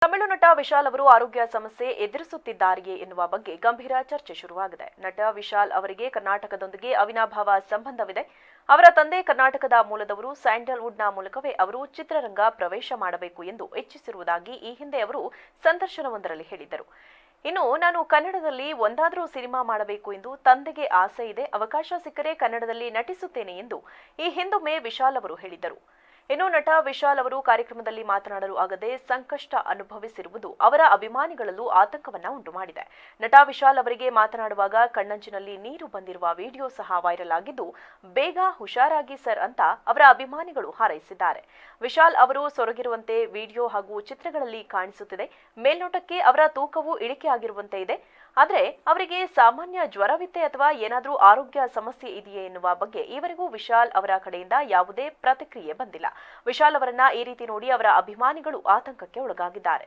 ತಮಿಳು ನಟ ವಿಶಾಲ್ ಅವರು ಆರೋಗ್ಯ ಸಮಸ್ಯೆ ಎದುರಿಸುತ್ತಿದ್ದಾರೆಯೇ ಎನ್ನುವ ಬಗ್ಗೆ ಗಂಭೀರ ಚರ್ಚೆ ಶುರುವಾಗಿದೆ. ನಟ ವಿಶಾಲ್ ಅವರಿಗೆ ಕರ್ನಾಟಕದೊಂದಿಗೆ ಅವಿನಾಭಾವ ಸಂಬಂಧವಿದೆ. ಅವರ ತಂದೆ ಕರ್ನಾಟಕದ ಮೂಲದವರು. ಸ್ಯಾಂಡಲ್ವುಡ್ನ ಮೂಲಕವೇ ಅವರು ಚಿತ್ರರಂಗ ಪ್ರವೇಶ ಮಾಡಬೇಕು ಎಂದು ಇಚ್ಛಿಸಿರುವುದಾಗಿ ಈ ಹಿಂದೆ ಅವರು ಸಂದರ್ಶನವೊಂದರಲ್ಲಿ ಹೇಳಿದ್ದರು. ಇನ್ನು ನಾನು ಕನ್ನಡದಲ್ಲಿ ಒಂದಾದರೂ ಸಿನಿಮಾ ಮಾಡಬೇಕು ಎಂದು ತಂದೆಗೆ ಆಸೆ ಇದೆ. ಅವಕಾಶ ಸಿಕ್ಕರೆ ಕನ್ನಡದಲ್ಲಿ ನಟಿಸುತ್ತೇನೆ ಎಂದು ಈ ಹಿಂದೊಮ್ಮೆ ವಿಶಾಲ್ ಅವರು ಹೇಳಿದ್ದರು. ಇನ್ನು ನಟ ವಿಶಾಲ್ ಅವರು ಕಾರ್ಯಕ್ರಮದಲ್ಲಿ ಮಾತನಾಡಲು ಆಗದೆ ಸಂಕಷ್ಟ ಅನುಭವಿಸಿರುವುದು ಅವರ ಅಭಿಮಾನಿಗಳಲ್ಲೂ ಆತಂಕವನ್ನ ಉಂಟು ಮಾಡಿದೆ. ನಟ ವಿಶಾಲ್ ಅವರಿಗೆ ಮಾತನಾಡುವಾಗ ಕಣ್ಣಂಚಿನಲ್ಲಿ ನೀರು ಬಂದಿರುವ ವಿಡಿಯೋ ಸಹ ವೈರಲ್ ಆಗಿದ್ದು, ಬೇಗ ಹುಷಾರಾಗಿ ಸರ್ ಅಂತ ಅವರ ಅಭಿಮಾನಿಗಳು ಹಾರೈಸಿದ್ದಾರೆ. ವಿಶಾಲ್ ಅವರು ಸೊರಗಿರುವಂತೆ ವಿಡಿಯೋ ಹಾಗೂ ಚಿತ್ರಗಳಲ್ಲಿ ಕಾಣಿಸುತ್ತಿದೆ. ಮೇಲ್ನೋಟಕ್ಕೆ ಅವರ ತೂಕವು ಇಳಿಕೆಯಾಗಿರುವಂತೆ ಇದೆ. ಆದರೆ ಅವರಿಗೆ ಸಾಮಾನ್ಯ ಜ್ವರವಿತ್ತೆ ಅಥವಾ ಏನಾದರೂ ಆರೋಗ್ಯ ಸಮಸ್ಯೆ ಇದೆಯೇ ಎನ್ನುವ ಬಗ್ಗೆ ಈವರೆಗೂ ವಿಶಾಲ್ ಅವರ ಕಡೆಯಿಂದ ಯಾವುದೇ ಪ್ರತಿಕ್ರಿಯೆ ಬಂದಿಲ್ಲ. ವಿಶಾಲ್ ಅವರನ್ನ ಈ ರೀತಿ ನೋಡಿ ಅವರ ಅಭಿಮಾನಿಗಳು ಆತಂಕಕ್ಕೆ ಒಳಗಾಗಿದ್ದಾರೆ.